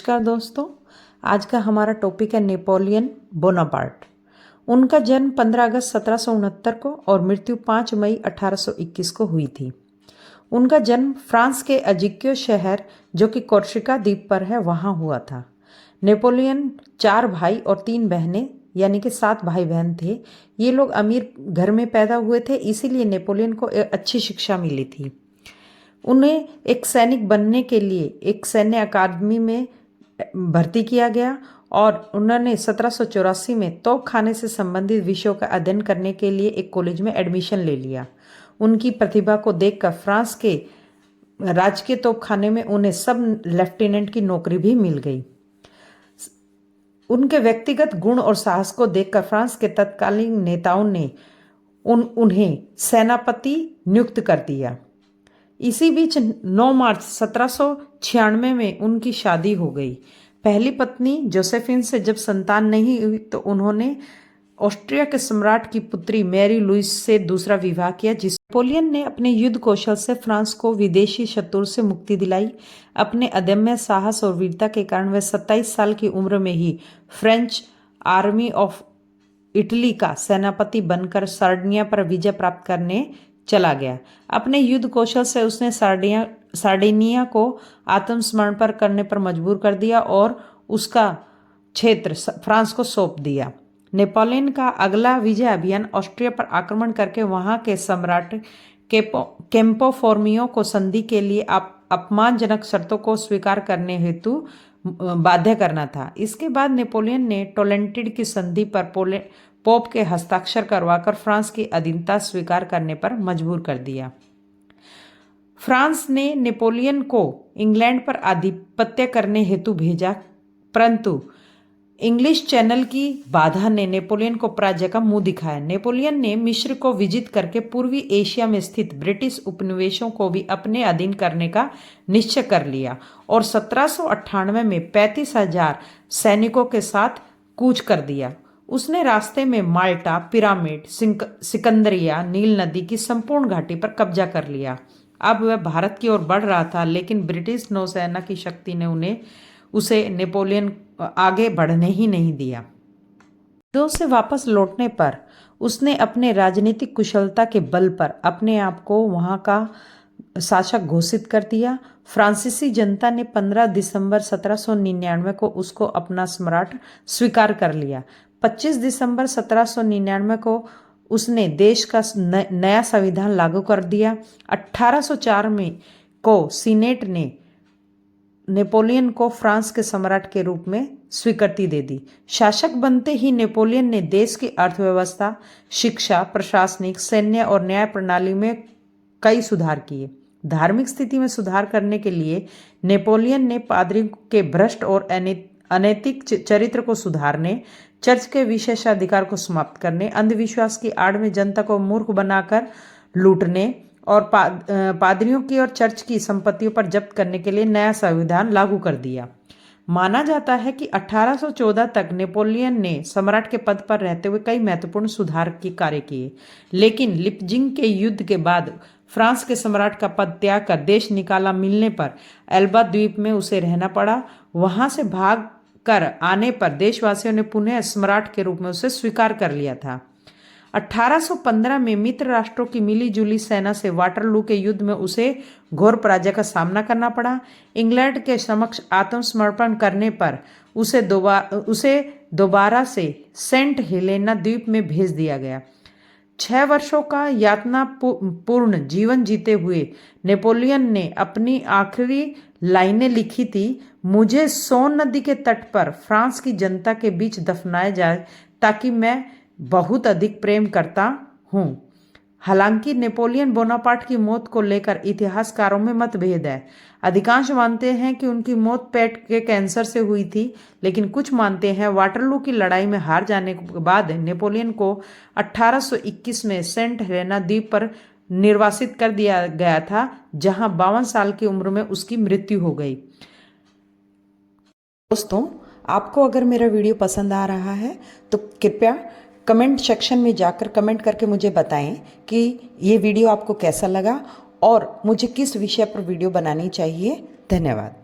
नमस्कार दोस्तों, आज का हमारा टॉपिक है नेपोलियन बोनापार्ट। उनका जन्म 15 अगस्त 1769 को और मृत्यु 5 मई 1821 को हुई थी। उनका जन्म फ्रांस के अजिक्यो शहर जो कि कोर्सिका द्वीप पर है वहाँ हुआ था। नेपोलियन 4 भाई और 3 बहनें यानी कि 7 भाई बहन थे। ये लोग अमीर घर में पैदा हुए थे, इसीलिए नेपोलियन को अच्छी शिक्षा मिली थी। उन्हें एक सैनिक बनने के लिए एक सैन्य अकादमी में भर्ती किया गया और उन्होंने 1784 में तोपखाने से संबंधित विषयों का अध्ययन करने के लिए एक कॉलेज में एडमिशन ले लिया। उनकी प्रतिभा को देखकर फ्रांस के राजकीय तोपखाने में उन्हें सब लेफ्टिनेंट की नौकरी भी मिल गई। उनके व्यक्तिगत गुण और साहस को देखकर फ्रांस के तत्कालीन नेताओं ने उन्हें सेनापति नियुक्त कर दिया। इसी बीच 9 मार्च 1796 में उनकी शादी हो गई। पहली पत्नी जोसेफिन से जब संतान नहीं हुई तो उन्होंने ऑस्ट्रिया के सम्राट की पुत्री मैरी लुइस से दूसरा विवाह किया, जिस नेपोलियन ने अपने युद्ध कौशल से फ्रांस को विदेशी शत्रु से मुक्ति दिलाई। अपने अदम्य साहस और वीरता के कारण वह 27 साल की उम्र में ही फ्रेंच आर्मी ऑफ इटली का सेनापति बनकर सार्डिनिया पर विजय प्राप्त करने चला गया। अपने युद्ध कौशल से उसने सार्डिनिया को आत्मसमर्पण करने पर मजबूर कर दिया और उसका क्षेत्र फ्रांस को सौंप दिया। नेपोलियन का अगला विजय अभियान ऑस्ट्रिया पर आक्रमण करके वहां के सम्राट कैम्पो फोर्मियो को संधि के लिए अपमानजनक शर्तों को स्वीकार करने हेतु बाध्य करना था। इसके बाद नेपोलियन ने टोलेंटिड की संधि पर पोप के हस्ताक्षर करवाकर फ्रांस की अधीनता स्वीकार करने पर मजबूर कर दिया। फ्रांस ने नेपोलियन को इंग्लैंड पर आधिपत्य करने हेतु भेजा, परंतु इंग्लिश चैनल की बाधा ने नेपोलियन को पराजय का मुंह दिखाया। नेपोलियन ने मिस्र को विजित करके पूर्वी एशिया में स्थित ब्रिटिश उपनिवेशों को भी अपने अधीन करने का निश्चय कर लिया और 1798 में 35,000 सैनिकों के साथ कूच कर दिया। उसने रास्ते में माल्टा, पिरामिड, सिकंदरिया, नील नदी की संपूर्ण घाटी पर कब्जा कर लिया। अब वह भारत की ओर बढ़ रहा था, लेकिन ब्रिटिश नौसेना की शक्ति ने उसे नेपोलियन आगे बढ़ने ही नहीं दिया। युद्धों से वापस लौटने पर उसने अपने राजनीतिक कुशलता के बल पर अपने आप को वहां का शासक घोषित कर दिया। फ्रांसीसी जनता ने 15 दिसंबर 1799 को उसको अपना सम्राट स्वीकार कर लिया। 25 दिसंबर 1799 को उसने देश का नया संविधान लागू कर दिया। 1804 में को सीनेट ने नेपोलियन को फ्रांस के सम्राट के रूप में स्वीकृति दे दी। शासक बनते ही नेपोलियन ने देश की अर्थव्यवस्था, शिक्षा, प्रशासनिक, सैन्य और न्याय प्रणाली में कई सुधार किए। धार्मिक स्थिति में सुधार करने के लिए नेपोलियन ने पादरी के भ्रष्ट और अनैतिक चरित्र को सुधारने, चर्च के विशेषाधिकार को समाप्त करने, अंधविश्वास की आड़ में जनता को मूर्ख बनाकर लूटने और पादरियों की और चर्च की संपत्तियों पर जब्त करने के लिए नया संविधान लागू कर दिया। माना जाता है कि 1814 तक नेपोलियन ने सम्राट के पद पर रहते हुए कई महत्वपूर्ण सुधार के कार्य किए, लेकिन लिपजिंग के युद्ध के बाद फ्रांस के सम्राट का पद त्याग कर देश निकाला मिलने पर एल्बा द्वीप में उसे रहना पड़ा। वहां से भाग कर आने पर देशवासियों ने पुनः सम्राट के रूप में उसे स्वीकार कर लिया था। 1815 में मित्र राष्ट्रों की मिलीजुली सेना से वाटरलू के युद्ध में उसे घोर पराजय का सामना करना पड़ा। इंग्लैंड के समक्ष आत्मसमर्पण करने पर उसे दोबारा से सेंट हेलेना द्वीप में भेज दिया गया। 6 वर्षों का यातना पूर्ण जीवन जीते हुए नेपोलियन ने अपनी आखिरी लाइनें लिखी थी, मुझे सोन नदी के तट पर फ्रांस की जनता के बीच दफनाया जाए ताकि मैं बहुत अधिक प्रेम करता हूँ। हालांकि नेपोलियन बोनापार्ट की मौत को लेकर इतिहासकारों में मतभेद है। अधिकांश मानते हैं कि उनकी मौत पेट के कैंसर से हुई थी, लेकिन कुछ मानते हैं वाटरलू की लड़ाई में हार जाने के बाद नेपोलियन को 1821 में सेंट हेलेना द्वीप पर निर्वासित कर दिया गया था, जहां 52 साल की उम्र में उसकी मृत्यु हो गई। दोस्तों, आपको अगर मेरा वीडियो पसंद आ रहा है तो कृपया कमेंट सेक्शन में जाकर कमेंट करके मुझे बताएं कि ये वीडियो आपको कैसा लगा और मुझे किस विषय पर वीडियो बनानी चाहिए। धन्यवाद।